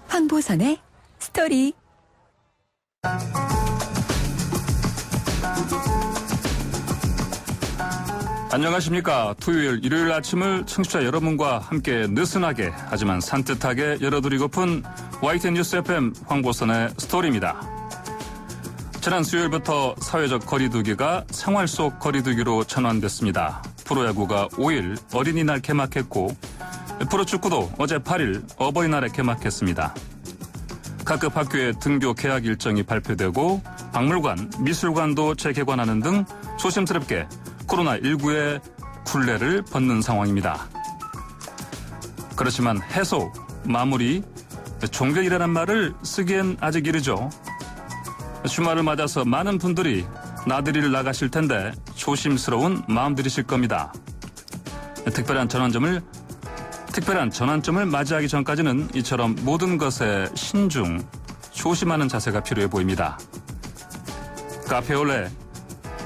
황보선의 스토리. 안녕하십니까. 토요일, 일요일 아침을 청취자 여러분과 함께 느슨하게 하지만 산뜻하게 열어드리고픈 YTN 뉴스 FM 황보선의 스토리입니다. 지난 수요일부터 사회적 거리두기가 생활 속 거리두기로 전환됐습니다. 프로야구가 5일 어린이날 개막했고 프로축구도 어제 8일 어버이날에 개막했습니다. 각급 학교의 등교 개학 일정이 발표되고 박물관, 미술관도 재개관하는 등 조심스럽게 코로나19의 굴레를 벗는 상황입니다. 그렇지만 해소, 마무리, 종결이라는 말을 쓰기엔 아직 이르죠. 주말을 맞아서 많은 분들이 나들이를 나가실 텐데 조심스러운 마음들이실 겁니다. 특별한 전환점을 맞이하기 전까지는 이처럼 모든 것에 신중, 조심하는 자세가 필요해 보입니다. 카페올레,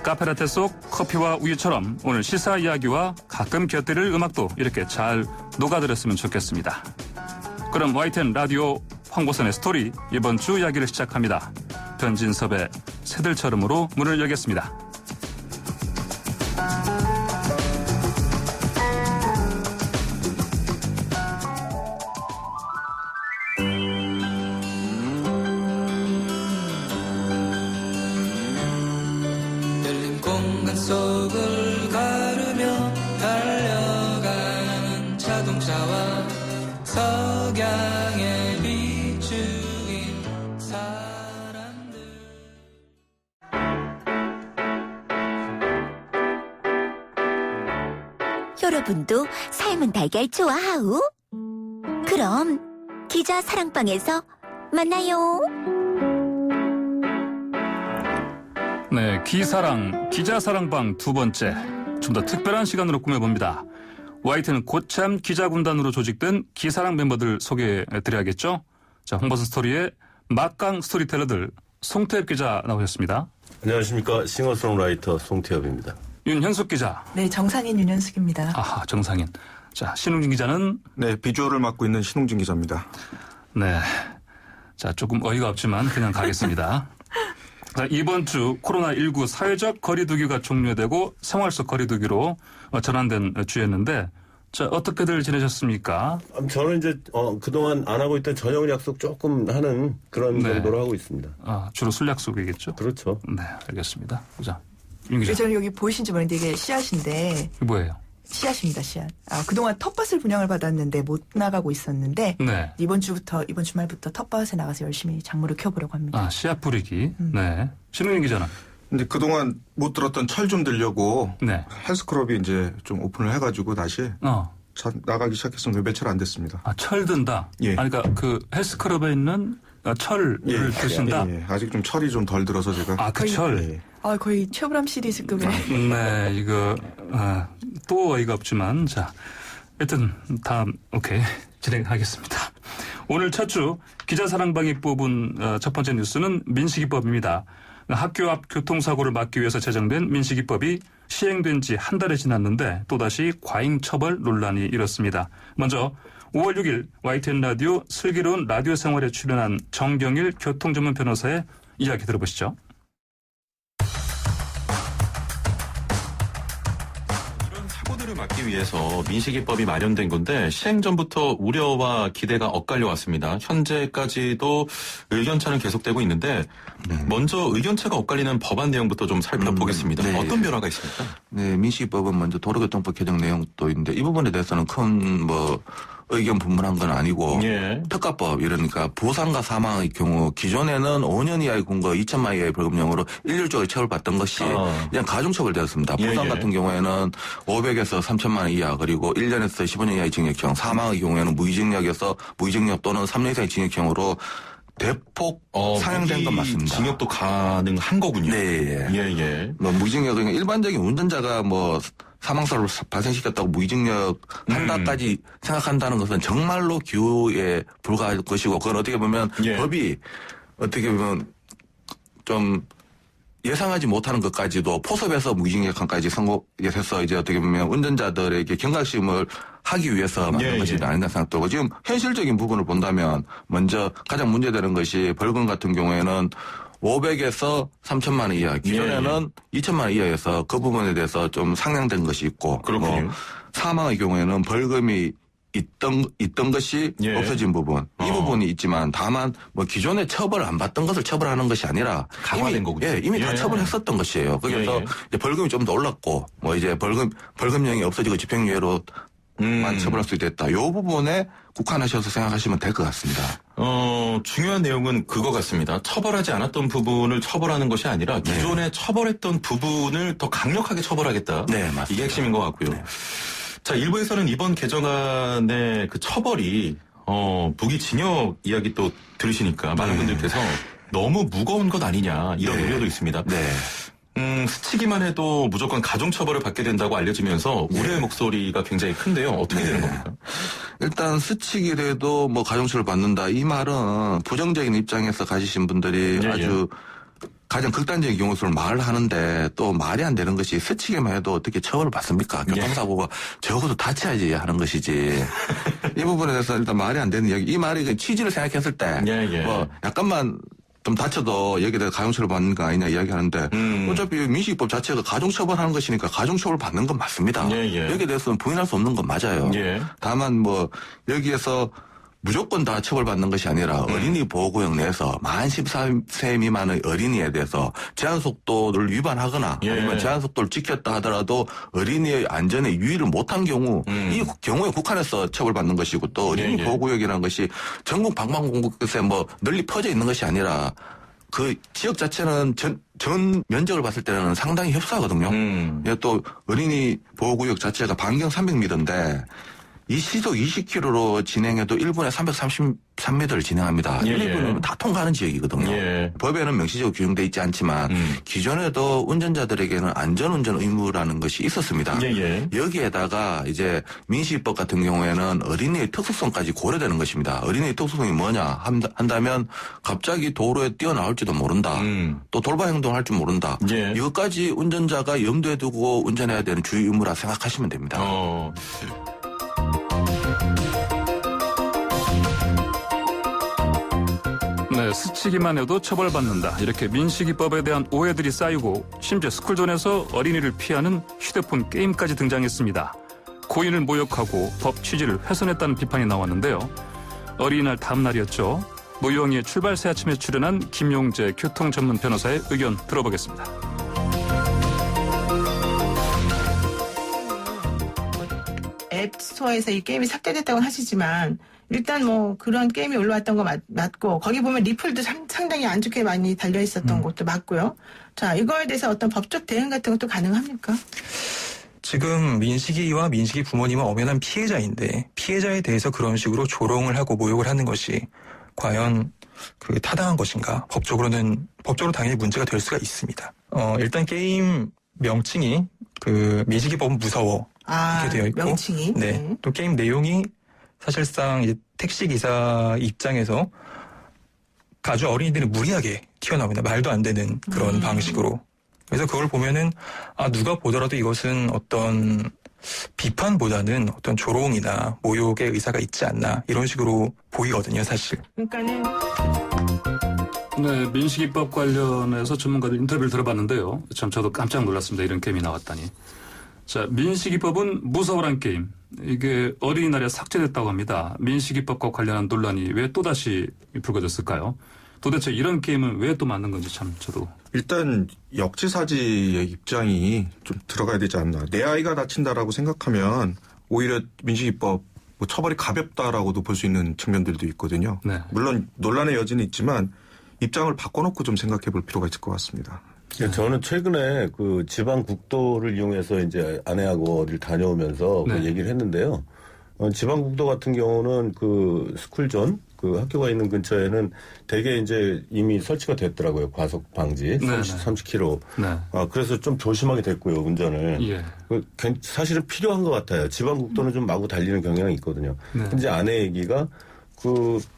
카페라테 속 커피와 우유처럼 오늘 시사 이야기와 가끔 곁들일 음악도 이렇게 잘 녹아들었으면 좋겠습니다. 그럼 YTN 라디오 황보선의 스토리 이번 주 이야기를 시작합니다. 변진섭의 새들처럼으로 문을 열겠습니다. 열린 공간 속을 가르며 달려가는 자동차와 석양에 비추인 사람들. 여러분도 삶은 달걀 좋아하우? 그럼 기자 사랑방에서 만나요. 네, 기자 사랑방 두 번째, 좀 더 특별한 시간으로 꾸며봅니다. YT는 고참 기자군단으로 조직된 기사랑 멤버들 소개해드려야겠죠? 자, 홍보선 스토리의 막강 스토리텔러들 송태엽 기자 나오셨습니다. 안녕하십니까. 싱어송라이터 송태엽입니다. 윤현숙 기자. 네, 정상인 윤현숙입니다. 아하, 정상인. 자, 신웅진 기자는? 네, 비주얼을 맡고 있는 신웅진 기자입니다. 네. 자, 조금 어이가 없지만 그냥 가겠습니다. 자, 이번 주 코로나19 사회적 거리두기가 종료되고 생활 속 거리두기로 전환된 주였는데, 자, 어떻게들 지내셨습니까? 저는 이제 그동안 안 하고 있던 저녁 약속 조금 하는 그런 네. 정도로 하고 있습니다. 아, 주로 술 약속이겠죠? 그렇죠. 네, 알겠습니다. 자, 윤 기자. 저는 여기 보이신지 모르는데 이게 씨앗인데. 이게 뭐예요? 씨앗입니다, 씨앗. 그동안 텃밭을 분양을 받았는데 못 나가고 있었는데. 네. 이번 주말부터 텃밭에 나가서 열심히 작물을 키워보려고 합니다. 아, 씨앗 뿌리기. 네. 신웅인 기자는? 근데 그동안 못 들었던 철 좀 들려고 네. 헬스클럽이 이제 좀 오픈을 해가지고 다시 나가기 시작했으면 며칠 안 됐습니다. 아, 철 든다? 예. 그러니까 그 헬스클럽에 있는 철을 드신다? 예. 아직 좀 철이 좀 덜 들어서 제가. 아, 그 철? 예. 거의 최불암 시리즈급의. 네, 이거, 또 어이가 없지만, 자, 일단, 다음, 오케이. 진행하겠습니다. 오늘 첫 주 기자사랑방이 뽑은 첫 번째 뉴스는 민식이법입니다. 학교 앞 교통사고를 막기 위해서 제정된 민식이법이 시행된 지 한 달이 지났는데 또다시 과잉 처벌 논란이 일었습니다. 먼저 5월 6일 YTN 라디오 슬기로운 라디오 생활에 출연한 정경일 교통전문 변호사의 이야기 들어보시죠. 이런 사고들을 막기 위해서 민식이법이 마련된 건데 시행 전부터 우려와 기대가 엇갈려 왔습니다. 현재까지도 의견차는 계속되고 있는데 먼저 의견차가 엇갈리는 법안 내용부터 좀 살펴보겠습니다. 네. 어떤 변화가 있습니까? 네, 민식이법은 먼저 도로교통법 개정 내용도 있는데 이 부분에 대해서는 큰 의견 분분한 건 아니고 예. 특가법 이러니까 부상과 사망의 경우 기존에는 5년 이하의 공거 2천만 이하의 벌금형으로 일률적으로 처벌받던 것이 그냥 가중처벌되었습니다. 부상 같은 경우에는 500에서 3천만 원 이하 그리고 1년에서 15년 이하의 징역형, 사망의 경우에는 무기징역에서 무기징역 또는 3년 이상의 징역형으로 대폭 상향된 건 맞습니다. 징역도 가능한 거군요. 네. 예. 무기징역은 일반적인 운전자가 사망사고를 발생시켰다고 무기징역 한다까지 생각한다는 것은 정말로 기호에 불과할 것이고 그건 어떻게 보면 법이 어떻게 보면 좀 예상하지 못하는 것까지도 포섭에서 무기징역까지 선고해서 이제 어떻게 보면 운전자들에게 경각심을 하기 위해서 만든 것이 아닌가 생각되고 지금 현실적인 부분을 본다면 먼저 가장 문제되는 것이 벌금 같은 경우에는 500에서 3천만 원 이하 기존에는 2천만 원 이하여서 그 부분에 대해서 좀 상향된 것이 있고 그렇군요. 사망의 경우에는 벌금이 있던 것이 없어진 부분. 이 부분이 있지만 다만 뭐 기존에 처벌 안 받던 것을 처벌하는 것이 아니라 강화된 거군요. 이미 다 처벌했었던 것이에요. 그래서 이제 벌금이 좀 더 올랐고 뭐 이제 벌금형이 없어지고 집행유예로 만 처벌할 수 있다. 이 부분에 국한하셔서 생각하시면 될 것 같습니다. 중요한 내용은 그거 같습니다. 처벌하지 않았던 부분을 처벌하는 것이 아니라 기존에 처벌했던 부분을 더 강력하게 처벌하겠다. 네, 맞습니다. 이게 핵심인 것 같고요. 네. 자, 일부에서는 이번 개정안의 그 처벌이 무기징역 이야기 또 들으시니까 많은 분들께서 너무 무거운 것 아니냐 이런 우려도 있습니다. 네. 스치기만 해도 무조건 가중처벌을 받게 된다고 알려지면서 우려의 목소리가 굉장히 큰데요. 어떻게 되는 겁니까? 일단 스치기라도 뭐 가중처벌을 받는다. 이 말은 부정적인 입장에서 가지신 분들이 아주 가장 극단적인 경우를 말을 하는데 또 말이 안 되는 것이 스치기만 해도 어떻게 처벌을 받습니까? 교통사고가 적어도 다쳐야지 하는 것이지. 이 부분에 대해서 일단 말이 안 되는 이야기. 이 말이 취지를 생각했을 때 뭐 약간만 좀 다쳐도 여기에 대해서 가중처벌 받는 거 아니냐 이야기하는데 어차피 민식이법 자체가 가중처벌하는 것이니까 가중처벌 받는 건 맞습니다. 여기에 대해서는 부인할 수 없는 건 맞아요. 다만 뭐 여기에서 무조건 다 처벌받는 것이 아니라 어린이 보호구역 내에서 만 14세 미만의 어린이에 대해서 제한속도를 위반하거나 아니면 제한속도를 지켰다 하더라도 어린이의 안전에 유의를 못한 경우 이 경우에 국한해서 처벌받는 것이고 또 어린이 보호구역이라는 것이 전국 방방곡곡에 뭐 널리 퍼져 있는 것이 아니라 그 지역 자체는 전 면적을 봤을 때는 상당히 협소하거든요. 또 어린이 보호구역 자체가 반경 300m인데 이 시속 20km로 진행해도 1분에 333m를 진행합니다. 1분이면 다 통과하는 지역이거든요. 법에는 명시적으로 규정되어 있지 않지만 기존에도 운전자들에게는 안전운전 의무라는 것이 있었습니다. 여기에다가 이제 민식이법 같은 경우에는 어린이의 특수성까지 고려되는 것입니다. 어린이의 특수성이 뭐냐 한다면 갑자기 도로에 뛰어나올지도 모른다. 또 돌발 행동을 할 줄 모른다. 이것까지 운전자가 염두에 두고 운전해야 되는 주의 의무라 생각하시면 됩니다. 네, 스치기만 해도 처벌받는다. 이렇게 민식이법에 대한 오해들이 쌓이고 심지어 스쿨존에서 어린이를 피하는 휴대폰 게임까지 등장했습니다. 고인을 모욕하고 법 취지를 훼손했다는 비판이 나왔는데요. 어린이날 다음 날이었죠. 노영희의 출발 새 아침에 출연한 김용재 교통 전문 변호사의 의견 들어보겠습니다. 앱스토어에서 이 게임이 삭제됐다고는 하시지만 일단 뭐 그런 게임이 올라왔던 거 맞고 거기 보면 리플도 상당히 안 좋게 많이 달려 있었던 것도 맞고요. 자, 이거에 대해서 어떤 법적 대응 같은 것도 가능합니까? 지금 민식이와 민식이 부모님은 엄연한 피해자인데 피해자에 대해서 그런 식으로 조롱을 하고 모욕을 하는 것이 과연 그 타당한 것인가? 법적으로 당연히 문제가 될 수가 있습니다. 일단 게임 명칭이 그 민식이법은 무서워 이렇게 되어 있고 명칭이 네. 또 게임 내용이 사실상 이제 택시 기사 입장에서 아주 어린이들이 무리하게 튀어나옵니다. 말도 안 되는 그런 방식으로. 그래서 그걸 보면은 누가 보더라도 이것은 어떤 비판보다는 어떤 조롱이나 모욕의 의사가 있지 않나 이런 식으로 보이거든요, 사실. 그러니까는 네, 민식이법 관련해서 전문가들 인터뷰를 들어봤는데요. 참 저도 깜짝 놀랐습니다. 이런 게임이 나왔다니. 자, 민식이법은 무서워란 게임. 이게 어린이날에 삭제됐다고 합니다. 민식이법과 관련한 논란이 왜 또다시 불거졌을까요? 도대체 이런 게임은 왜 또 만든 건지 참 저도. 일단 역지사지의 입장이 좀 들어가야 되지 않나. 내 아이가 다친다라고 생각하면 오히려 민식이법 뭐 처벌이 가볍다라고도 볼 수 있는 측면들도 있거든요. 네. 물론 논란의 여지는 있지만 입장을 바꿔놓고 좀 생각해 볼 필요가 있을 것 같습니다. 저는 최근에 그 지방 국도를 이용해서 이제 아내하고 어딜 다녀오면서 그 얘기를 했는데요. 지방 국도 같은 경우는 그 스쿨존 그 학교가 있는 근처에는 대개 이제 이미 설치가 됐더라고요. 과속 방지 30km. 네. 그래서 좀 조심하게 됐고요, 운전을. 사실은 필요한 것 같아요. 지방 국도는 좀 마구 달리는 경향이 있거든요. 근데 아내 얘기가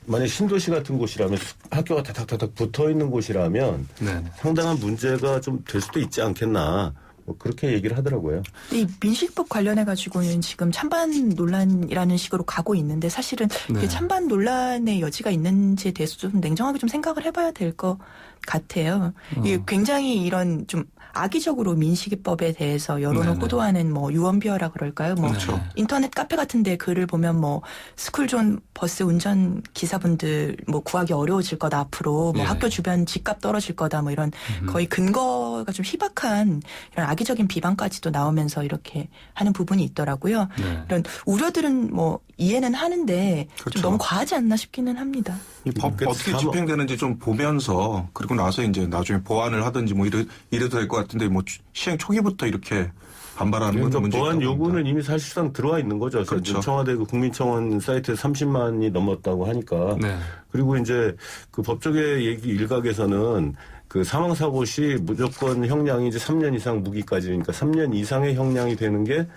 만약 신도시 같은 곳이라면 학교가 다닥다닥 붙어 있는 곳이라면 네. 상당한 문제가 좀 될 수도 있지 않겠나. 뭐 그렇게 얘기를 하더라고요. 이 민식법 관련해가지고는 지금 찬반 논란이라는 식으로 가고 있는데 사실은 네. 이게 찬반 논란의 여지가 있는지에 대해서 좀 냉정하게 좀 생각을 해봐야 될 것 같아요. 이게 굉장히 이런 좀 악의적으로 민식이법에 대해서 여론을 네네. 호도하는 뭐 유언비어라 그럴까요? 뭐 그렇죠. 인터넷 카페 같은데 글을 보면 뭐 스쿨존 버스 운전 기사분들 뭐 구하기 어려워질 거다 앞으로 뭐 예. 학교 주변 집값 떨어질 거다 뭐 이런 거의 근거가 좀 희박한 이런 악의적인 비방까지도 나오면서 이렇게 하는 부분이 있더라고요. 네. 이런 우려들은 뭐 이해는 하는데 그렇죠. 좀 너무 과하지 않나 싶기는 합니다. 이 법 어떻게 집행되는지 좀 보면서 그리고 나서 이제 나중에 보완을 하든지 뭐 이래도 될 것 같은데 뭐 시행 초기부터 이렇게 반발하는 건 그러니까 문제가 보안 요구는 이미 사실상 들어와 있는 거죠. 그렇죠. 청와대 그 국민청원 사이트에서 30만이 넘었다고 하니까. 네. 그리고 이제 그 법조계 얘기 일각에서는 그 사망사고 시 무조건 형량이 이제 3년 이상 무기까지, 그러니까 3년 이상의 형량이 되는 게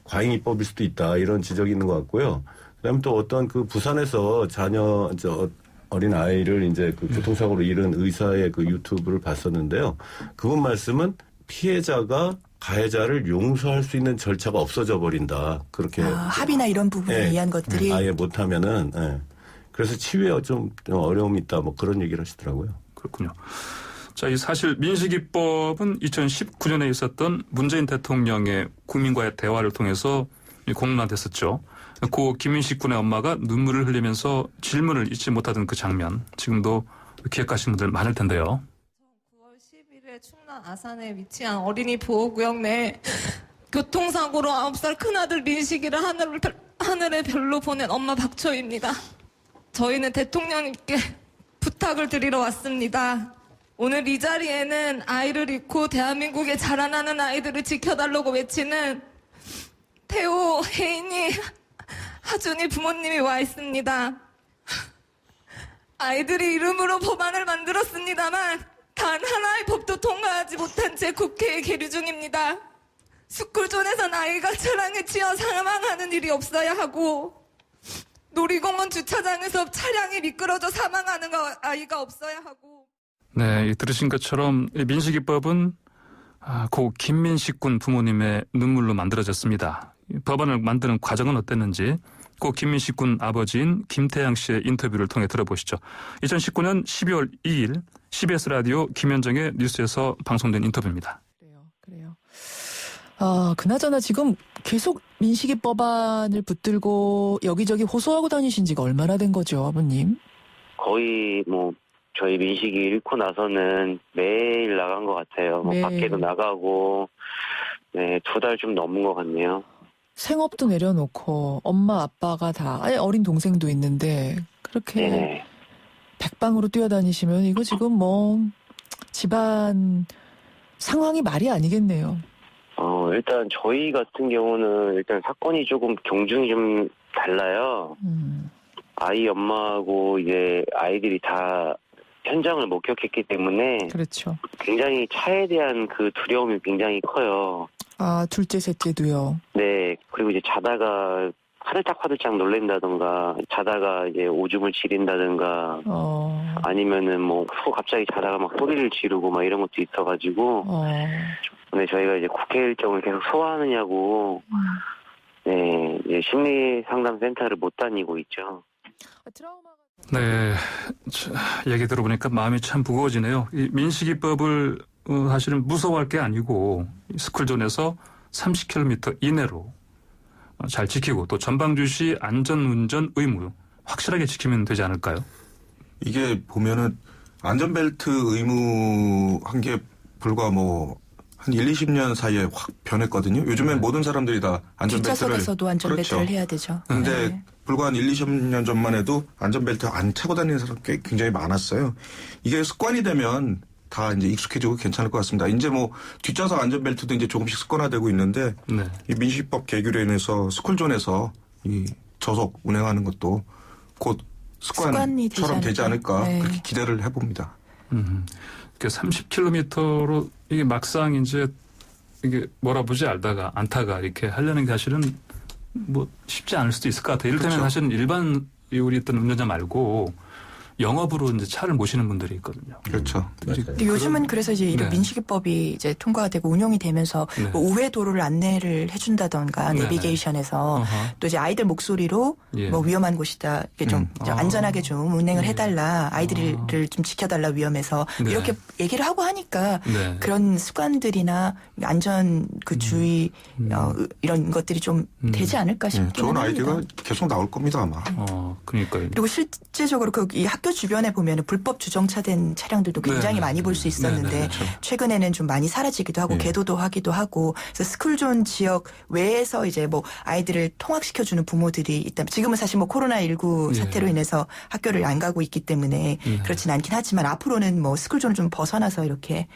과잉입법일 수도 있다, 이런 지적이 있는 것 같고요. 그다음에 또 어떤 그 부산에서 어린 아이를 이제 그 교통사고로 잃은 의사의 그 유튜브를 봤었는데요. 그분 말씀은 피해자가 가해자를 용서할 수 있는 절차가 없어져 버린다. 그렇게. 합의나 이런 부분에 예. 의한 것들이. 아예 못하면은, 예. 그래서 치유에 좀 어려움이 있다, 뭐 그런 얘기를 하시더라고요. 그렇군요. 자, 이 사실 민식이법은 2019년에 있었던 문재인 대통령의 국민과의 대화를 통해서 공론화됐었죠. 고 김민식 군의 엄마가 눈물을 흘리면서 질문을 잊지 못하던 그 장면, 지금도 기억하시는 분들 많을 텐데요. 9월 10일에 충남 아산에 위치한 어린이 보호구역 내 교통사고로 9살 큰아들 민식이를 하늘의 별로 보낸 엄마 박초희입니다. 저희는 대통령님께 부탁을 드리러 왔습니다. 오늘 이 자리에는 아이를 잃고 대한민국에 자라나는 아이들을 지켜달라고 외치는 태호, 혜인이, 하준이 부모님이 와 있습니다. 아이들이 이름으로 법안을 만들었습니다만 단 하나의 법도 통과하지 못한 채 국회에 계류 중입니다. 스쿨존에선 아이가 차량에 치여 사망하는 일이 없어야 하고 놀이공원 주차장에서 차량이 미끄러져 사망하는 아이가 없어야 하고. 네, 들으신 것처럼 민식이법은 고 김민식 군 부모님의 눈물로 만들어졌습니다. 법안을 만드는 과정은 어땠는지 고 김민식 군 아버지인 김태양 씨의 인터뷰를 통해 들어보시죠. 2019년 12월 2일 CBS 라디오 김현정의 뉴스에서 방송된 인터뷰입니다. 그래요. 그나저나 지금 계속 민식이 법안을 붙들고 여기저기 호소하고 다니신 지가 얼마나 된 거죠, 아버님? 거의 저희 민식이 잃고 나서는 매일 나간 것 같아요. 밖에도 나가고, 네, 2달 좀 넘은 것 같네요. 생업도 내려놓고 엄마 아빠가 다 어린 동생도 있는데 그렇게 네. 백방으로 뛰어다니시면 이거 지금 집안 상황이 말이 아니겠네요. 일단 저희 같은 경우는 일단 사건이 조금 경중이 좀 달라요. 아이 엄마하고 이제 아이들이 다 현장을 목격했기 때문에 그렇죠. 굉장히 차에 대한 그 두려움이 굉장히 커요. 둘째, 셋째도요. 네, 그리고 이제 자다가 화들짝 놀랜다던가, 자다가 이제 오줌을 지린다던가, 아니면은 갑자기 자다가 막 소리를 지르고 막 이런 것도 있어가지고, 근데 저희가 이제 국회 일정을 계속 소화하느냐고, 네, 이제 심리 상담 센터를 못 다니고 있죠. 네, 얘기 들어보니까 마음이 참 무거워지네요. 이 민식이법을 사실은 무서워할 게 아니고 스쿨존에서 30km 이내로 잘 지키고 또 전방주시 안전운전 의무 확실하게 지키면 되지 않을까요? 이게 보면은 안전벨트 의무한 게 불과 한 1, 20년 사이에 확 변했거든요. 요즘엔 모든 사람들이 다 안전벨트를. 뒷좌석에서도 안전벨트를 그렇죠. 해야 되죠. 근데 불과 한 1, 20년 전만 해도 안전벨트 안 차고 다니는 사람 굉장히 많았어요. 이게 습관이 되면 다 이제 익숙해지고 괜찮을 것 같습니다. 이제 뒷좌석 안전벨트도 이제 조금씩 습관화되고 있는데 네. 이 민식이법 개규로 인해서 스쿨존에서 이 저속 운행하는 것도 곧 습관처럼 되지 않을까 네. 그렇게 기대를 해봅니다. 30km로 이게 막상 이제 이게 몰아보지 알다가 안타가 이렇게 하려는 게 사실은 쉽지 않을 수도 있을 것 같아요. 이를테면 그렇죠. 사실은 일반 우리 어떤 운전자 말고 영업으로 이제 차를 모시는 분들이 있거든요. 그렇죠. 근데 요즘은 그래서 이제 이런 민식이법이 이제 통과가 되고 운용이 되면서 뭐 우회 도로를 안내를 해준다던가 내비게이션에서 또 이제 아이들 목소리로 뭐 위험한 곳이다, 이게 좀 안전하게 좀 운행을 해달라, 아이들을 좀 지켜달라 위험해서 이렇게 얘기를 하고 하니까 그런 습관들이나 안전 그 주의 이런 것들이 좀 되지 않을까 싶긴 좋은 합니다. 아이디어가 계속 나올 겁니다 아마. 그러니까요. 그리고 실제적으로 이 학교 주변에 보면 불법 주정차된 차량들도 굉장히 많이 볼 수 있었는데 그렇죠. 최근에는 좀 많이 사라지기도 하고 계도도 하기도 하고, 그래서 스쿨존 지역 외에서 이제 뭐 아이들을 통학시켜주는 부모들이 있다면, 지금은 사실 뭐 코로나19 사태로 인해서 학교를 안 가고 있기 때문에 그렇진 않긴 하지만 앞으로는 뭐 스쿨존을 좀 벗어나서 이렇게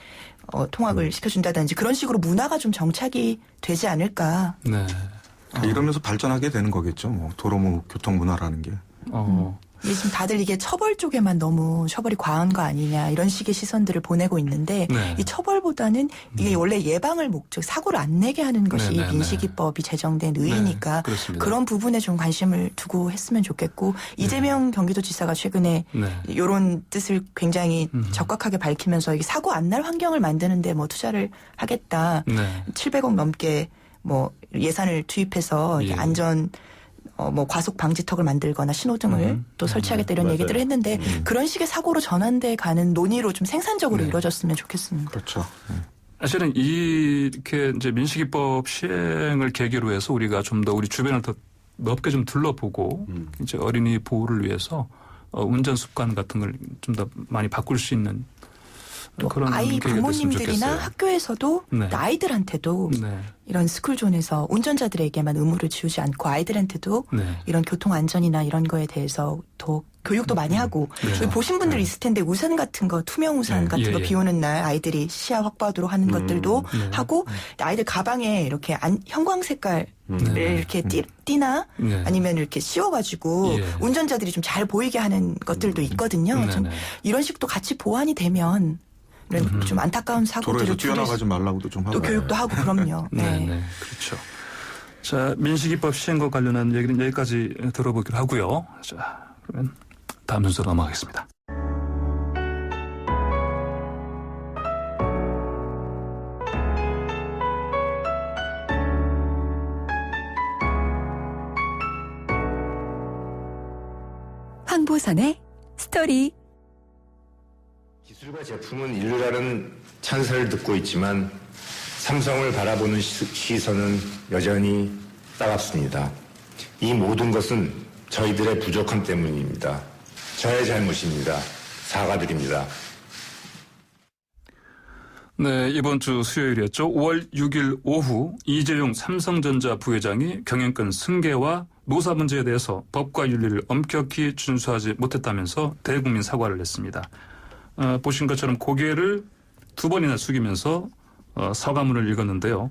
통학을 시켜준다든지 그런 식으로 문화가 좀 정착이 되지 않을까. 이러면서 발전하게 되는 거겠죠. 뭐 도로 교통 문화라는 게. 지금 다들 이게 처벌 쪽에만 너무 처벌이 과한 거 아니냐 이런 식의 시선들을 보내고 있는데 이 처벌보다는 이게 원래 예방을 목적, 사고를 안 내게 하는 것이 이 민식이법이 제정된 의의니까 그런 부분에 좀 관심을 두고 했으면 좋겠고, 이재명 경기도지사가 최근에 이런 뜻을 굉장히 적극하게 밝히면서 이게 사고 안 날 환경을 만드는데 뭐 투자를 하겠다, 700억 넘게 뭐 예산을 투입해서 이게 안전 뭐 과속 방지턱을 만들거나 신호등을 또 설치하겠다 이런 얘기들을 했는데 그런 식의 사고로 전환돼 가는 논의로 좀 생산적으로 이루어졌으면 좋겠습니다. 그렇죠. 사실은 이렇게 이제 민식이법 시행을 계기로 해서 우리가 좀 더 우리 주변을 더 넓게 좀 둘러보고 이제 어린이 보호를 위해서 운전 습관 같은 걸 좀 더 많이 바꿀 수 있는 그런 아이 부모님들이나 학교에서도 아이들한테도 이런 스쿨존에서 운전자들에게만 의무를 지우지 않고 아이들한테도 이런 교통 안전이나 이런 거에 대해서 더 교육도 많이 하고, 보신 분들 있을 텐데 우산 같은 거, 투명 우산 같은 거 비 오는 날 아이들이 시야 확보하도록 하는 것들도 하고, 아이들 가방에 이렇게 형광 색깔 이렇게 띠나 아니면 이렇게 씌워가지고 운전자들이 좀 잘 보이게 하는 것들도 있거든요. 좀 이런 식도 같이 보완이 되면 좀 안타까운 사고들을 도로에서 뛰어나가지 말라고도 좀 하고 또 교육도 하고 그럼요. 그렇죠. 자, 민식이법 시행과 관련한 얘기는 여기까지 들어보기로 하고요. 자, 그러면 다음 순서로 넘어가겠습니다. 황보선의 스토리. 기술과 제품은 인류라는 찬사를 듣고 있지만 삼성을 바라보는 시선은 여전히 따갑습니다. 이 모든 것은 저희들의 부족함 때문입니다. 저의 잘못입니다. 사과드립니다. 네, 이번 주 수요일이었죠. 5월 6일 오후 이재용 삼성전자 부회장이 경영권 승계와 노사 문제에 대해서 법과 윤리를 엄격히 준수하지 못했다면서 대국민 사과를 했습니다. 보신 것처럼 고개를 두 번이나 숙이면서 사과문을 읽었는데요.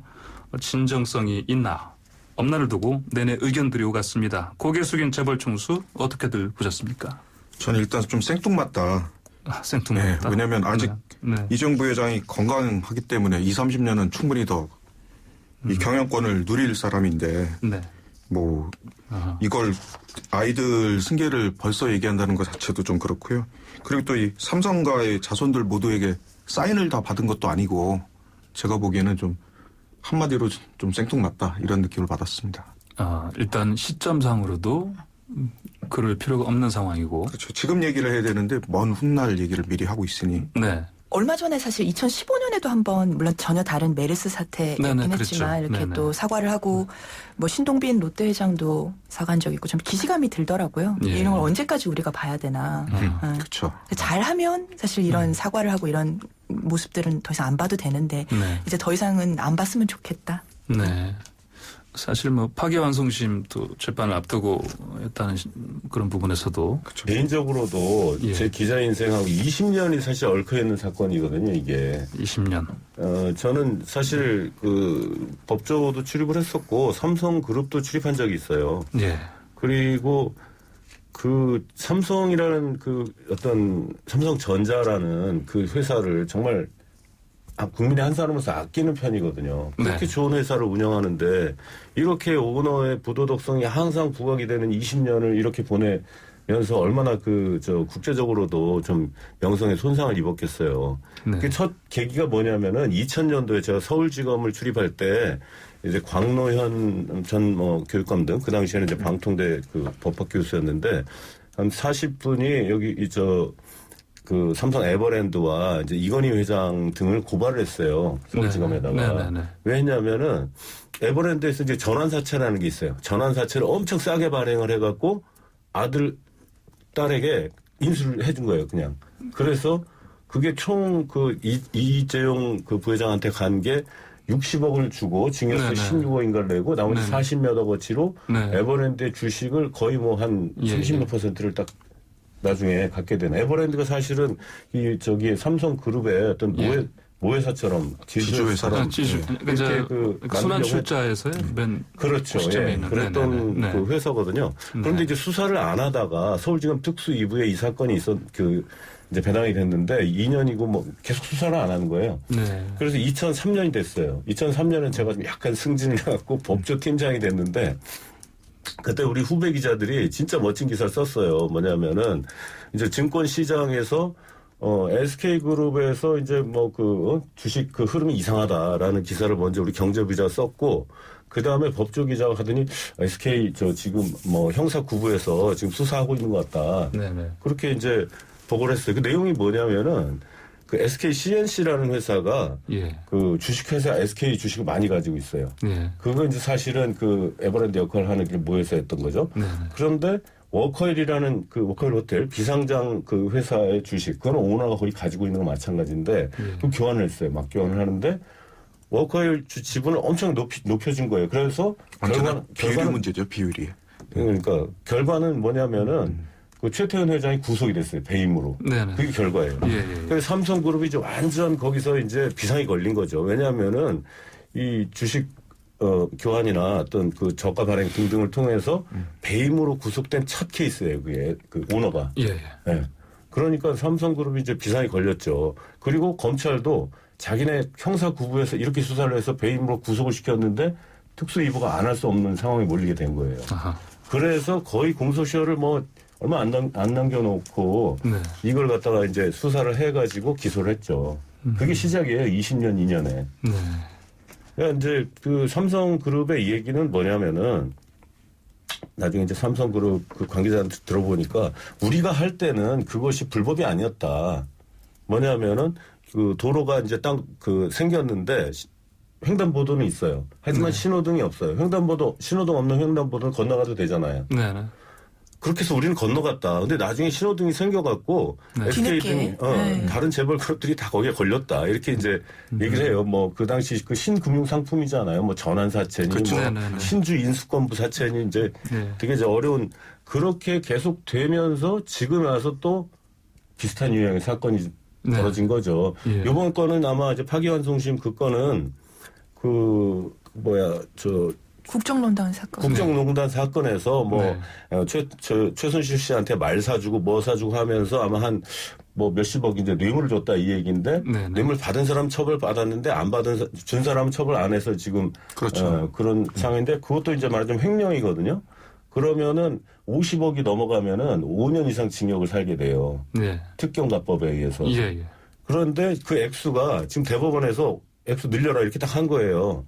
진정성이 있나 없나를 두고 내내 의견들이 오갔습니다. 고개 숙인 재벌 총수 어떻게들 보셨습니까? 저는 일단 좀 생뚱맞다. 생뚱맞다. 왜냐하면 아직 이재용 부회장이 건강하기 때문에 20-30년은 충분히 더 이 경영권을 누릴 사람인데 뭐 이걸 아이들 승계를 벌써 얘기한다는 것 자체도 좀 그렇고요. 그리고 또 이 삼성가의 자손들 모두에게 사인을 다 받은 것도 아니고 제가 보기에는 좀 한마디로 좀 생뚱맞다 이런 느낌을 받았습니다. 일단 시점상으로도 그럴 필요가 없는 상황이고. 그렇죠. 지금 얘기를 해야 되는데 먼 훗날 얘기를 미리 하고 있으니. 얼마 전에 사실 2015년에도 한번 물론 전혀 다른 메르스 사태였긴 했지만 이렇게 또 사과를 하고 뭐 신동빈 롯데 회장도 사과한 적이 있고 좀 기시감이 들더라고요. 이런 걸 언제까지 우리가 봐야 되나. 그렇죠. 잘하면 사실 이런 사과를 하고 이런 모습들은 더 이상 안 봐도 되는데 이제 더 이상은 안 봤으면 좋겠다. 사실 뭐 파기환송심도 재판을 앞두고 했다는 그런 부분에서도 그렇죠. 개인적으로도 제 기자 인생하고 20년이 사실 얽혀 있는 사건이거든요. 이게 20년. 저는 사실 그 법조도 출입을 했었고 삼성그룹도 출입한 적이 있어요. 그리고 그 삼성이라는 그 어떤 삼성전자라는 그 회사를 정말 국민의 한 사람으로서 아끼는 편이거든요. 그렇게 좋은 회사를 운영하는데 이렇게 오너의 부도덕성이 항상 부각이 되는 20년을 이렇게 면서 얼마나 국제적으로도 좀 명성에 손상을 입었겠어요. 네. 그 첫 계기가 뭐냐면은 2000년도에 제가 서울지검을 출입할 때 이제 광노현 전 교육감 등 그 당시에는 이제 방통대 그 법학 교수였는데 한 40분이 여기 그 삼성 에버랜드와 이제 이건희 회장 등을 고발을 했어요. 서울지검에다가. 왜 했냐면은 에버랜드에서 이제 전환사채라는 게 있어요. 전환사채를 엄청 싸게 발행을 해갖고 아들, 딸에게 인수를 해준 거예요, 그냥. 그래서 그게 총 이재용 그 부회장한테 간 게 60억을 주고 징역세 16억인가를 내고 나머지 40몇 억어치로 에버랜드의 주식을 거의 한 30몇 %를 딱 나중에 갖게 되는. 에버랜드가 사실은 삼성그룹의 어떤 모회사처럼 지주회사처럼 그러니까 순환 출자에서의 맨 그렇죠. 예. 그랬던 그 회사거든요. 그런데 이제 수사를 안 하다가 서울지검 특수 2부에 이 사건이 이제 배당이 됐는데 2년이고 계속 수사를 안 하는 거예요. 그래서 2003년이 됐어요. 2003년은 제가 좀 약간 승진을 해갖고 법조팀장이 됐는데 그때 우리 후배 기자들이 진짜 멋진 기사를 썼어요. 뭐냐면은 이제 증권시장에서 SK그룹에서 이제 주식 그 흐름이 이상하다라는 기사를 먼저 우리 경제부기자가 썼고, 그 다음에 법조 기자가 하더니 SK 지금 형사 구부에서 지금 수사하고 있는 것 같다. 그렇게 이제 보고를 했어요. 그 내용이 뭐냐면은 그 SK CNC라는 회사가 그 주식회사 SK 주식을 많이 가지고 있어요. 그거 이제 사실은 그 에버랜드 역할을 하는 게 모여서 했던 거죠. 그런데 워커힐이라는 그 워커힐 호텔 비상장 그 회사의 주식, 그거는 오너가 거의 가지고 있는 거 마찬가지인데 그 교환을 했어요. 막 교환을 하는데 워커힐 지분을 엄청 높여준 거예요. 그래서 비율이 문제죠. 비율이. 그러니까 결과는 뭐냐면은 그 최태원 회장이 구속이 됐어요. 배임으로. 그게 결과예요. 그래서 삼성그룹이 이제 완전 거기서 이제 비상이 걸린 거죠. 왜냐하면은 이 주식 교환이나 어떤 그 저가 발행 등등을 통해서 배임으로 구속된 첫 케이스예요. 그게 그 오너가. 그러니까 삼성그룹이 이제 비상이 걸렸죠. 그리고 검찰도 자기네 형사 구부에서 이렇게 수사를 해서 배임으로 구속을 시켰는데 특수 2부가 안 할 수 없는 상황에 몰리게 된 거예요. 그래서 거의 공소시효를 얼마 안 남겨놓고 이걸 갖다가 이제 수사를 해가지고 기소를 했죠. 그게 시작이에요. 20년 2년에. 그러니까 이제 그 삼성그룹의 얘기는 뭐냐면은 나중에 이제 삼성그룹 그 관계자한테 들어보니까 우리가 할 때는 그것이 불법이 아니었다. 뭐냐면은 그 도로가 이제 생겼는데 횡단보도는 있어요. 하지만 신호등이 없어요. 신호등 없는 횡단보도는 건너가도 되잖아요. 그렇게 해서 우리는 건너갔다. 근데 나중에 신호등이 생겨갖고 SK 등 다른 재벌 그룹들이 다 거기에 걸렸다. 이렇게 이제 얘기를 해요. 그 당시 그 신금융 상품이잖아요. 전환사채니 신주 인수권부 사채니 이제 되게 이제 어려운, 그렇게 계속 되면서 지금 와서 또 비슷한 유형의 사건이 벌어진 거죠. 이번 건은 아마 이제 파기환송심 그 건은 국정농단 사건. 국정농단 사건에서 최순실 씨한테 말 사주고 뭐 사주고 하면서 아마 한 몇십억 이제 뇌물을 줬다 이 얘기인데 뇌물 받은 사람 처벌 받았는데 안 받은 준 사람은 처벌 안 해서 지금 그런 상황인데 그것도 이제 말하자면 횡령이거든요. 그러면은 50억이 넘어가면은 5년 이상 징역을 살게 돼요. 특경가법에 의해서. 그런데 그 액수가 지금 대법원에서 액수 늘려라 이렇게 딱 한 거예요.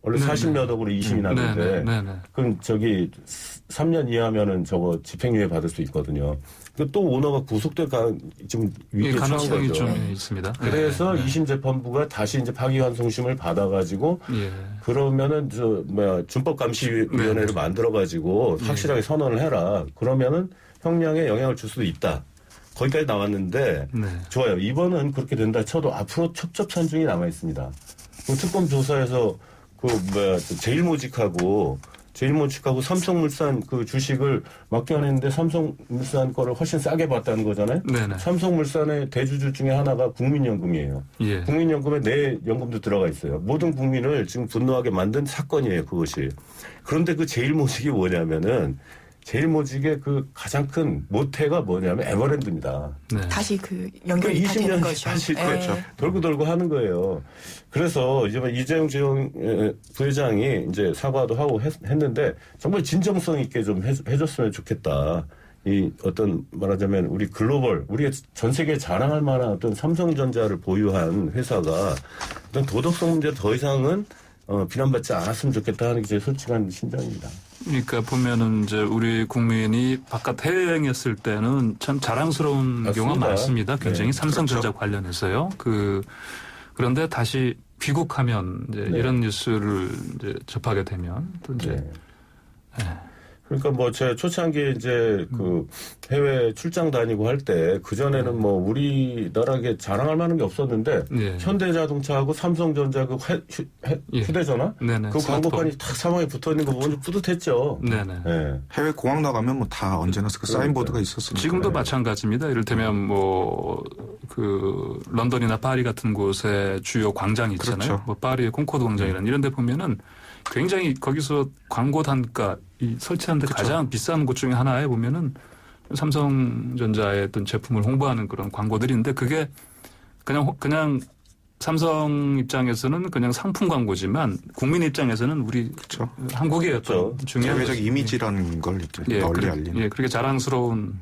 원래 40몇 억으로 2심이 났는데 그럼 3년 이하면은 집행유예 받을 수 있거든요. 또 오너가 구속될 지금 위기에 처한 가능성이 거죠. 좀 있습니다. 그래서 2심 재판부가 다시 이제 파기환송심을 받아가지고 그러면은 준법감시위원회를 만들어가지고 확실하게 선언을 해라. 그러면은 형량에 영향을 줄 수도 있다. 거기까지 나왔는데 좋아요. 이번은 그렇게 된다 쳐도 앞으로 첩첩산중이 남아 있습니다. 특검 조사에서 제일모직하고 삼성물산 그 주식을 맡겨냈는데 삼성물산 거를 훨씬 싸게 봤다는 거잖아요. 삼성물산의 대주주 중에 하나가 국민연금이에요. 국민연금에 내 연금도 들어가 있어요. 모든 국민을 지금 분노하게 만든 사건이에요, 그것이. 그런데 그 제일모직이 뭐냐면은 제일모직의 그 가장 큰 모태가 뭐냐면 에버랜드입니다. 다시 연결이 다 되는 거죠. 다시 돌고 하는 거예요. 그래서 이재용 부회장이 이제 사과도 하고 했는데 정말 진정성 있게 좀 해줬으면 좋겠다. 이 어떤 말하자면 우리 글로벌 우리가 전 세계에 자랑할 만한 어떤 삼성전자를 보유한 회사가 어떤 도덕성 문제 더 이상은 비난받지 않았으면 좋겠다 하는 게 제 솔직한 심정입니다. 그러니까 보면은 이제 우리 국민이 바깥 해외여행했을 때는 참 자랑스러운 맞습니다. 경우가 많습니다. 굉장히 네. 삼성전자 그렇죠. 관련해서요. 그런데 다시 귀국하면 이제 네. 이런 뉴스를 이제 접하게 되면 또 이제 네. 그러니까 뭐 제 초창기에 이제 그 해외 출장 다니고 할 때 그전에는 뭐 우리나라에 자랑할 만한 게 없었는데 네. 현대자동차하고 삼성전자 그 휴대전화 네네. 그 광고판이 탁 사방에 붙어 있는 거 보면 뿌듯했죠. 네네. 네. 해외 공항 나가면 뭐 다 언제나 그 사인보드가 있었으니까. 지금도 마찬가지입니다. 이를테면 뭐 그 런던이나 파리 같은 곳에 주요 광장이 있잖아요. 그렇죠. 뭐 파리의 콩코드 광장이라는 이런 데 보면은 굉장히 거기서 광고 단가 이 설치하는데 그렇죠. 가장 비싼 곳 중에 하나에 보면은 삼성전자의 어떤 제품을 홍보하는 그런 광고들인데 그게 그냥 삼성 입장에서는 그냥 상품 광고지만 국민 입장에서는 우리 그렇죠. 한국의 어떤 중요한 대외적 이미지라는 걸 이렇게 널리 알리는. 예, 그렇게 자랑스러운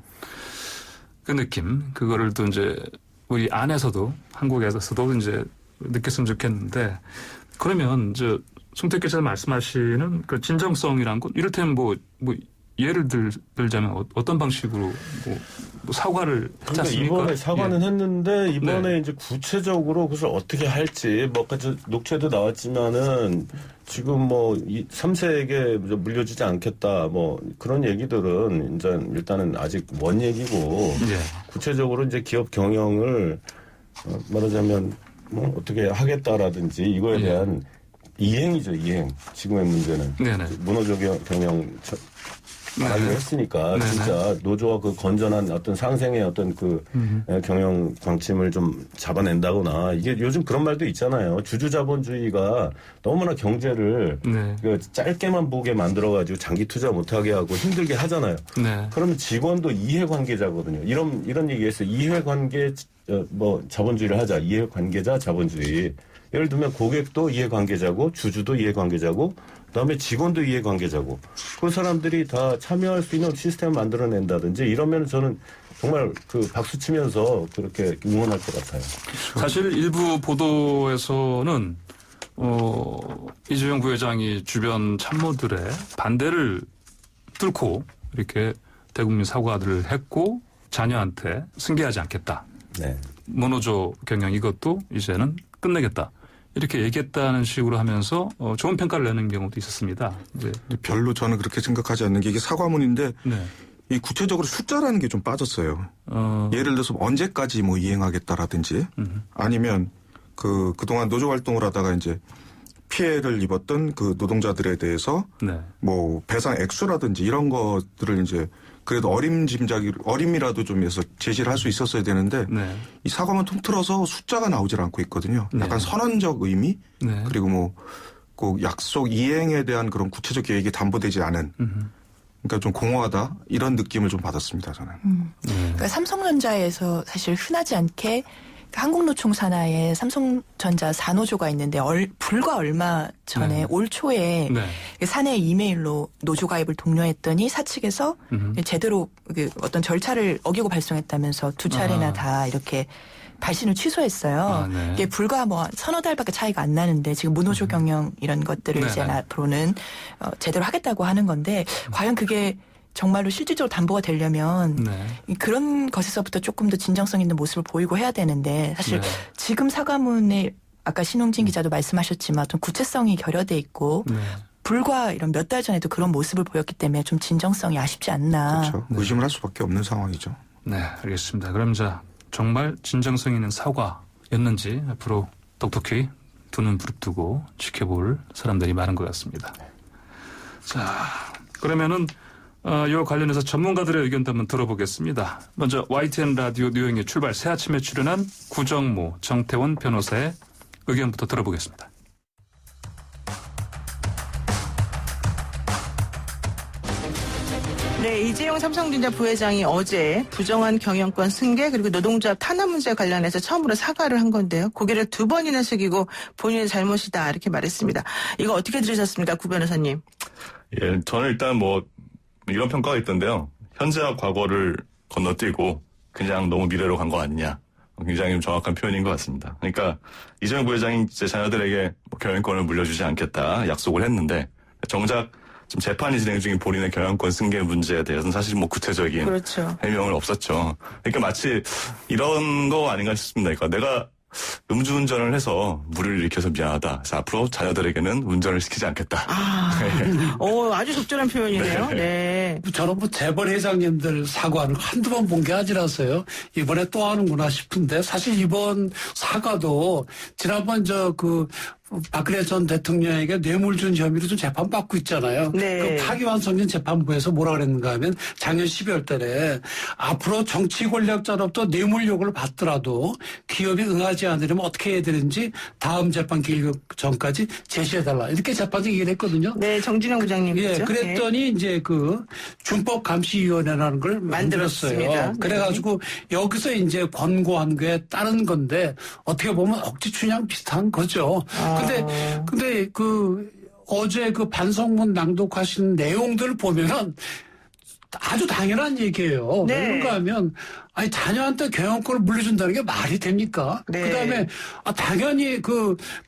그 느낌 그거를 또 이제 우리 안에서도 한국에서도 이제 느꼈으면 좋겠는데 그러면 이제 송택 기자 말씀하시는 그 진정성이란 것 이를테면 뭐 예를 들자면 어떤 방식으로 뭐 사과를 했지 않습니까? 이번에 사과는 했는데 이번에 이제 구체적으로 그것을 어떻게 할지 뭐 아까 녹취에도 나왔지만은 지금 뭐 3세에게 물려주지 않겠다 뭐 그런 얘기들은 이제 일단은 아직 먼 얘기고 구체적으로 이제 기업 경영을 말하자면 뭐 어떻게 하겠다라든지 이거에 대한 이행이죠, 이행. 지금의 문제는. 문호조 경영 말하기로 했으니까 네네. 진짜 노조와 그 건전한 어떤 상생의 어떤 그 경영 방침을 좀 잡아낸다거나 이게 요즘 그런 말도 있잖아요. 주주자본주의가 너무나 경제를 그 짧게만 보게 만들어가지고 장기 투자 못하게 하고 힘들게 하잖아요. 그러면 직원도 이해관계자거든요. 이런 얘기에서 이해관계 뭐 자본주의를 하자. 이해관계자 자본주의. 예를 들면 고객도 이해관계자고 주주도 이해관계자고 그다음에 직원도 이해관계자고 그 사람들이 다 참여할 수 있는 시스템을 만들어낸다든지 이러면 저는 정말 그 박수 치면서 그렇게 응원할 것 같아요. 사실 일부 보도에서는 이재용 부회장이 주변 참모들의 반대를 뚫고 이렇게 대국민 사과를 했고 자녀한테 승계하지 않겠다. 모노조 경영 이것도 이제는 끝내겠다. 이렇게 얘기했다는 식으로 하면서 좋은 평가를 내는 경우도 있었습니다. 별로 저는 그렇게 생각하지 않는 게 이게 사과문인데 이 구체적으로 숫자라는 게 좀 빠졌어요. 예를 들어서 언제까지 뭐 이행하겠다라든지 아니면 그동안 노조 활동을 하다가 이제 피해를 입었던 그 노동자들에 대해서 뭐 배상 액수라든지 이런 것들을 이제 그래도 어림이라도 좀 해서 제시를 할 수 있었어야 되는데 이 사과문 통틀어서 숫자가 나오질 않고 있거든요. 약간 선언적 의미 그리고 뭐 그 약속 이행에 대한 그런 구체적 계획이 담보되지 않은 그러니까 좀 공허하다 이런 느낌을 좀 받았습니다. 저는. 그러니까 삼성전자에서 사실 흔하지 않게 한국노총 산하에 삼성전자 사노조가 있는데 불과 얼마 전에 올 초에 사내 이메일로 노조 가입을 독려했더니 사측에서 제대로 그 어떤 절차를 어기고 발송했다면서 두 차례나 다 이렇게 발신을 취소했어요. 이게 불과 뭐 서너 달밖에 차이가 안 나는데 지금 무노조 경영 이런 것들을 이제 앞으로는 제대로 하겠다고 하는 건데 과연 그게 정말로 실질적으로 담보가 되려면 그런 것에서부터 조금 더 진정성 있는 모습을 보이고 해야 되는데 사실 지금 사과문에 아까 신홍진 기자도 말씀하셨지만 좀 구체성이 결여돼 있고 불과 이런 몇 달 전에도 그런 모습을 보였기 때문에 좀 진정성이 아쉽지 않나. 그렇죠. 의심을 할 수밖에 없는 상황이죠. 네, 알겠습니다. 그럼 정말 진정성 있는 사과였는지 앞으로 똑똑히 두 눈 부릅뜨고 지켜볼 사람들이 많은 것 같습니다. 자, 그러면은 이와 관련해서 전문가들의 의견도 한번 들어보겠습니다. 먼저 YTN 라디오 뉴형의 출발 새아침에 출연한 구정모, 정태원 변호사의 의견부터 들어보겠습니다. 네, 이재용 삼성전자 부회장이 어제 부정한 경영권 승계 그리고 노동조합 탄압 문제 관련해서 처음으로 사과를 한 건데요. 고개를 두 번이나 숙이고 본인의 잘못이다 이렇게 말했습니다. 이거 어떻게 들으셨습니까, 구 변호사님? 예, 저는 일단 뭐 이런 평가가 있던데요. 현재와 과거를 건너뛰고 그냥 너무 미래로 간 거 아니냐. 굉장히 정확한 표현인 것 같습니다. 그러니까 이재용 부회장이 이제 자녀들에게 경영권을 물려주지 않겠다 약속을 했는데 정작 지금 재판이 진행 중인 본인의 경영권 승계 문제에 대해서는 사실 구체적인 그렇죠. 해명은 없었죠. 그러니까 마치 이런 거 아닌가 싶습니다. 그러니까 내가 음주운전을 해서 무리를 일으켜서 미안하다. 그래서 앞으로 자녀들에게는 운전을 시키지 않겠다. 아주 적절한 표현이네요. 네. 저는 재벌 회장님들 사과를 한두 번 본 게 아니라서요. 이번에 또 하는구나 싶은데 사실 이번 사과도 지난번 박근혜 전 대통령에게 뇌물준 혐의로 좀 재판받고 있잖아요. 네. 그 파기환송전 재판부에서 뭐라 그랬는가 하면 작년 12월 달에 앞으로 정치 권력자로부터 뇌물 요구를 받더라도 기업이 응하지 않으려면 어떻게 해야 되는지 다음 재판 기일 전까지 제시해달라. 이렇게 재판장 얘기를 했거든요. 네, 정진영 부장님. 예, 그랬더니 이제 준법감시위원회라는 걸 만들었어요. 그래가지고 여기서 이제 권고한 게 다른 건데 어떻게 보면 억지춘향 비슷한 거죠. 근데 어제 반성문 낭독하신 내용들 보면은 아주 당연한 얘기예요. 네. 왜 그런가 하면 자녀한테 경영권을 물려준다는 게 말이 됩니까? 네. 그다음에 당연히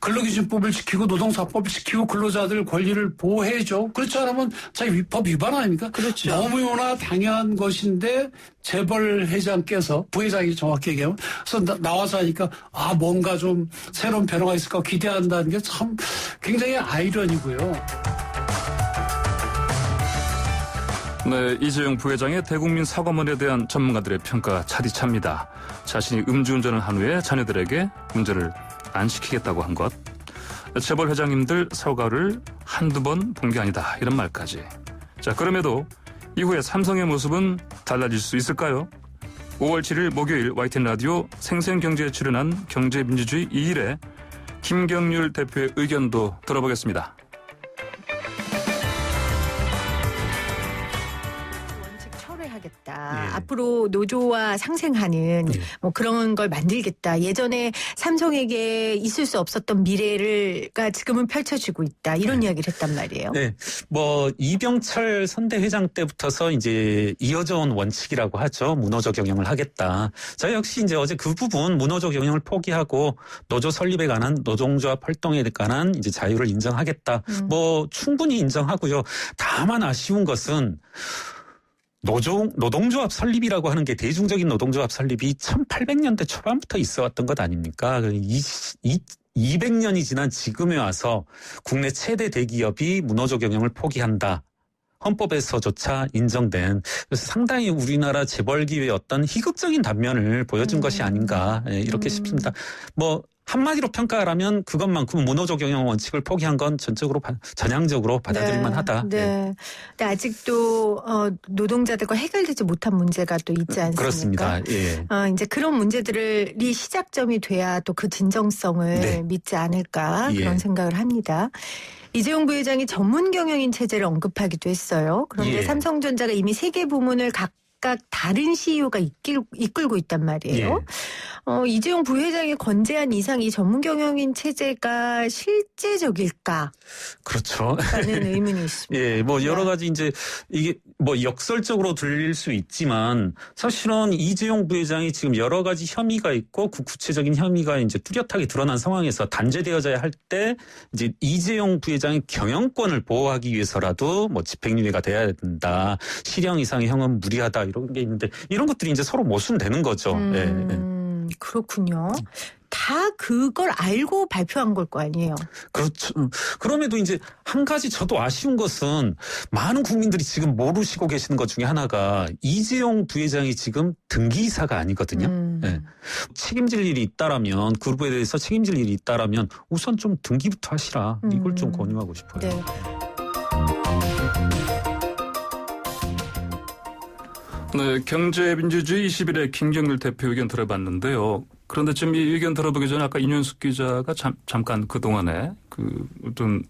근로기준법을 지키고 노동사법을 지키고 근로자들 권리를 보호해줘. 그렇지 않으면 법 위반 아닙니까? 그렇죠. 너무나 당연한 것인데 재벌 회장께서 부회장이 정확히 얘기하면 그래서 나와서 하니까 뭔가 좀 새로운 변화가 있을까 기대한다는 게 참 굉장히 아이러니고요. 네, 이재용 부회장의 대국민 사과문에 대한 전문가들의 평가 차디차입니다. 자신이 음주운전을 한 후에 자녀들에게 운전을 안 시키겠다고 한 것. 재벌 회장님들 사과를 한두 번 본 게 아니다. 이런 말까지. 자, 그럼에도 이후에 삼성의 모습은 달라질 수 있을까요? 5월 7일 목요일 YTN 라디오 생생경제에 출연한 경제민주주의 2일에 김경률 대표의 의견도 들어보겠습니다. 하겠다. 앞으로 노조와 상생하는 그런 걸 만들겠다. 예전에 삼성에게 있을 수 없었던 미래가 지금은 펼쳐지고 있다. 이런 이야기를 했단 말이에요. 네, 이병철 선대회장 때부터서 이제 이어져 온 원칙이라고 하죠. 무노조 경영을 하겠다. 저 역시 이제 어제 그 부분 무노조 경영을 포기하고 노조 설립에 관한 노동조합 활동에 관한 이제 자유를 인정하겠다. 충분히 인정하고요. 다만 아쉬운 것은 노동조합 설립이라고 하는 게 대중적인 노동조합 설립이 1800년대 초반부터 있어왔던 것 아닙니까? 200년이 지난 지금에 와서 국내 최대 대기업이 무노조 경영을 포기한다. 헌법에서조차 인정된 그래서 상당히 우리나라 재벌기의 어떤 희극적인 단면을 보여준 것이 아닌가 이렇게 싶습니다. 한마디로 평가하라면 그것만큼 무노조 경영 원칙을 포기한 건 전향적으로 받아들일 만하다. 네. 근데 아직도 노동자들과 해결되지 못한 문제가 또 있지 않습니까? 그렇습니다. 예. 이제 그런 문제들이 시작점이 돼야 또 그 진정성을 믿지 않을까 그런 생각을 합니다. 이재용 부회장이 전문 경영인 체제를 언급하기도 했어요. 그런데 삼성전자가 이미 3개 부문을 각각 다른 CEO가 이끌고 있단 말이에요. 이재용 부회장이 건재한 이상 이 전문 경영인 체제가 실제적일까? 그렇죠. 라는 의문이 있습니다. 여러 가지 이제 이게 역설적으로 들릴 수 있지만 사실은 이재용 부회장이 지금 여러 가지 혐의가 있고 그 구체적인 혐의가 이제 뚜렷하게 드러난 상황에서 단죄되어져야 할 때 이제 이재용 부회장의 경영권을 보호하기 위해서라도 집행유예가 돼야 된다. 실형 이상의 형은 무리하다. 이런 게 있는데 이런 것들이 이제 서로 모순되는 거죠. 그렇군요. 다 그걸 알고 발표한 걸 거 아니에요. 그렇죠. 그럼에도 이제 한 가지 저도 아쉬운 것은 많은 국민들이 지금 모르시고 계시는 것 중에 하나가 이재용 부회장이 지금 등기이사가 아니거든요. 책임질 일이 있다라면 그룹에 대해서 책임질 일이 있다라면 우선 좀 등기부터 하시라. 이걸 좀 권유하고 싶어요. 네. 네, 경제민주주의 21의 김경률 대표 의견 들어봤는데요. 그런데 지금 이 의견 들어보기 전에 아까 인윤숙 기자가 잠깐 그동안에 어떤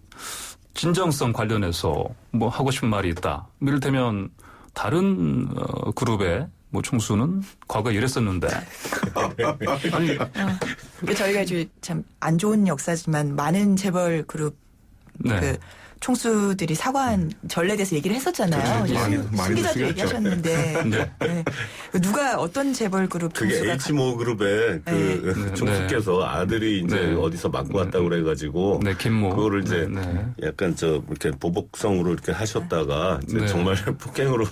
진정성 관련해서 하고 싶은 말이 있다. 이를테면 다른 그룹의 총수는 과거에 이랬었는데. 저희가 참 안 좋은 역사지만 많은 재벌 그룹 총수들이 사과한 전례에 대해서 얘기를 했었잖아요. 신 기자도 얘기하셨는데 네. 누가 어떤 재벌 그룹 그게 H모 그룹의 그 총수께서 아들이 이제 어디서 맞고 왔다고 그래가지고 김모 그거를 이제 약간 이렇게 보복성으로 이렇게 하셨다가 이제 정말 폭행으로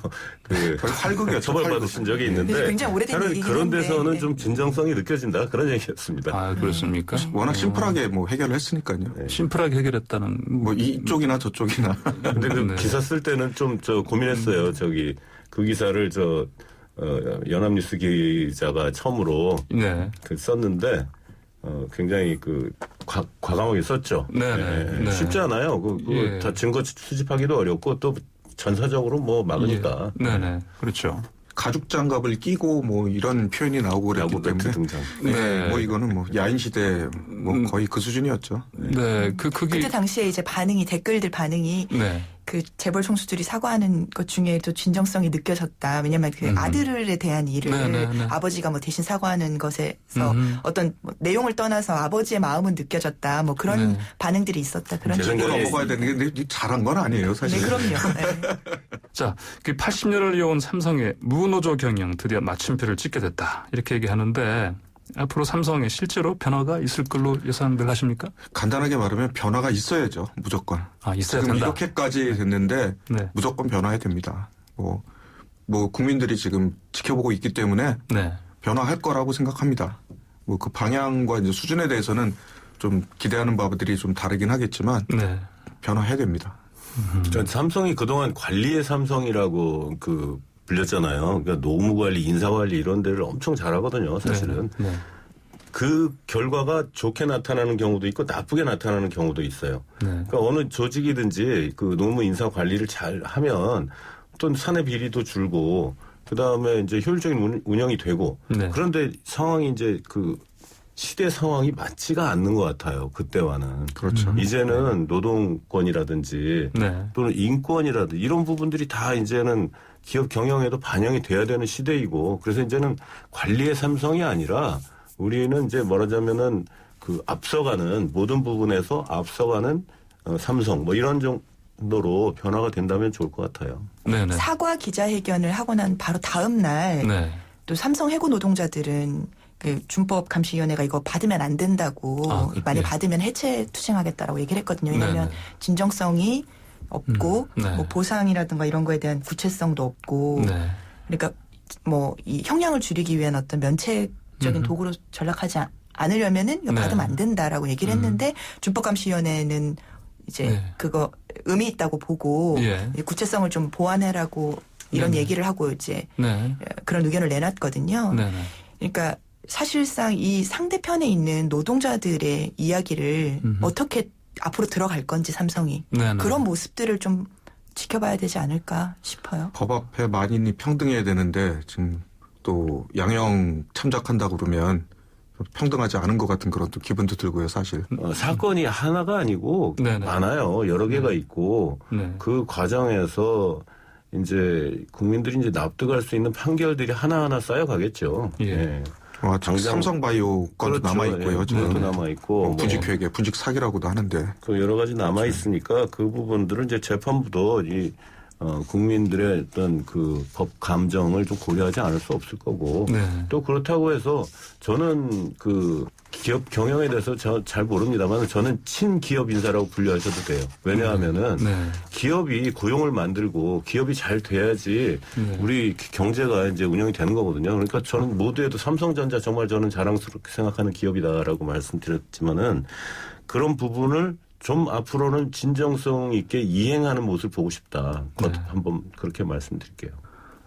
그 활극이요 처벌받으신 적이 있는데 굉장히 오래된 얘기긴 그런 데서는 한데. 좀 진정성이 느껴진다 그런 얘기였습니다. 아 그렇습니까? 워낙 심플하게 뭐 해결을 했으니까요. 심플하게 해결했다는 뭐 이쪽이나 저쪽이나. 근데 그 기사 쓸 때는 좀 고민했어요. 그 기사를 연합뉴스 기자가 처음으로 그 썼는데 굉장히 과감하게 썼죠. 쉽지 않아요. 그거 다 증거 수집하기도 어렵고 또 전사적으로 뭐 막으니까. 그렇죠. 가죽 장갑을 끼고 뭐 이런 표현이 나오고 그랬기 때문에 등장. 뭐 이거는 뭐 야인 시대 뭐 거의 그 수준이었죠. 그때 당시에 이제 댓글들 반응이 그 재벌 총수들이 사과하는 것 중에도 진정성이 느껴졌다. 왜냐하면 그 아들에 대한 일을 아버지가 뭐 대신 사과하는 것에서 어떤 뭐 내용을 떠나서 아버지의 마음은 느껴졌다. 뭐 그런 반응들이 있었다. 그런 식으로 넘어가야 되는 게 잘한 건 아니에요, 사실. 네, 그럼요. 자, 그 80년을 이어온 삼성의 무노조 경영 드디어 마침표를 찍게 됐다. 이렇게 얘기하는데 앞으로 삼성에 실제로 변화가 있을 걸로 예상들 하십니까? 간단하게 말하면 변화가 있어야죠. 무조건. 있어야 지금 된다. 이렇게까지 됐는데 무조건 변화해야 됩니다. 뭐 국민들이 지금 지켜보고 있기 때문에 변화할 거라고 생각합니다. 뭐 그 방향과 이제 수준에 대해서는 좀 기대하는 바들이 좀 다르긴 하겠지만 변화해야 됩니다. 전 삼성이 그동안 관리의 삼성이라고 불렸잖아요. 그러니까 노무관리, 인사관리 이런 데를 엄청 잘하거든요. 사실은. 그 결과가 좋게 나타나는 경우도 있고 나쁘게 나타나는 경우도 있어요. 그러니까 어느 조직이든지 그 노무 인사 관리를 잘 하면 또 사내 비리도 줄고 그다음에 이제 효율적인 운영이 되고 그런데 상황이 이제 시대 상황이 맞지가 않는 것 같아요. 그때와는. 그렇죠. 이제는 노동권이라든지 또는 인권이라든지 이런 부분들이 다 이제는 기업 경영에도 반영이 돼야 되는 시대이고 그래서 이제는 관리의 삼성이 아니라 우리는 이제 말하자면은 앞서가는 모든 부분에서 앞서가는 삼성 뭐 이런 정도로 변화가 된다면 좋을 것 같아요. 사과 기자회견을 하고 난 바로 다음 날 또 삼성 해고 노동자들은 준법감시위원회가 이거 받으면 안 된다고 만약 받으면 해체 투쟁하겠다라고 얘기를 했거든요. 왜냐하면 진정성이 없고 뭐 보상이라든가 이런 거에 대한 구체성도 없고 그러니까 뭐 이 형량을 줄이기 위한 어떤 면책적인 도구로 전락하지 않으려면은 이거 받으면 안 된다라고 얘기를 했는데 준법감시위원회는 이제 그거 의미 있다고 보고 구체성을 좀 보완해라고 이런 얘기를 하고 이제 그런 의견을 내놨거든요. 그러니까 사실상 이 상대편에 있는 노동자들의 이야기를 어떻게 앞으로 들어갈 건지 삼성이 그런 모습들을 좀 지켜봐야 되지 않을까 싶어요. 법 앞에 만인이 평등해야 되는데 지금 또 양형 참작한다고 그러면 평등하지 않은 것 같은 그런 또 기분도 들고요, 사실. 사건이 하나가 아니고 많아요. 여러 개가 있고 그 과정에서 이제 국민들이 이제 납득할 수 있는 판결들이 하나하나 쌓여가겠죠. 삼성바이오 건도 그렇죠. 남아있고요. 그것도 남아있고. 부직회계, 부직 사기라고도 하는데. 여러 가지 남아있으니까 그 부분들은 이제 재판부도 국민들의 어떤 법 감정을 좀 고려하지 않을 수 없을 거고. 또 그렇다고 해서 저는 기업 경영에 대해서 잘 모릅니다만 저는 친기업 인사라고 분류하셔도 돼요. 왜냐하면은 기업이 고용을 만들고 기업이 잘 돼야지 우리 경제가 이제 운영이 되는 거거든요. 그러니까 저는 모두에도 삼성전자 정말 저는 자랑스럽게 생각하는 기업이다라고 말씀드렸지만은 그런 부분을 좀 앞으로는 진정성 있게 이행하는 모습을 보고 싶다. 한번 그렇게 말씀드릴게요.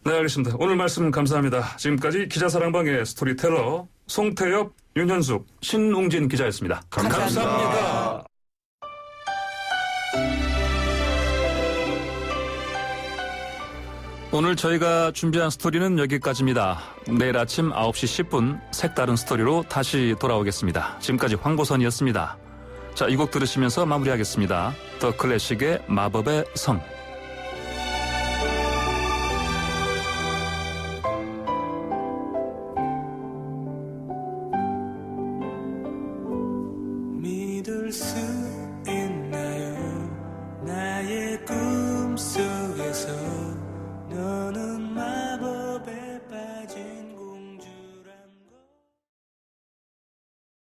네, 알겠습니다. 오늘 말씀 감사합니다. 지금까지 기자사랑방의 스토리텔러 송태엽, 윤현숙, 신웅진 기자였습니다. 감사합니다. 오늘 저희가 준비한 스토리는 여기까지입니다. 내일 아침 9시 10분 색다른 스토리로 다시 돌아오겠습니다. 지금까지 황보선이었습니다. 자, 이 곡 들으시면서 마무리하겠습니다. 더 클래식의 마법의 성. 믿을 수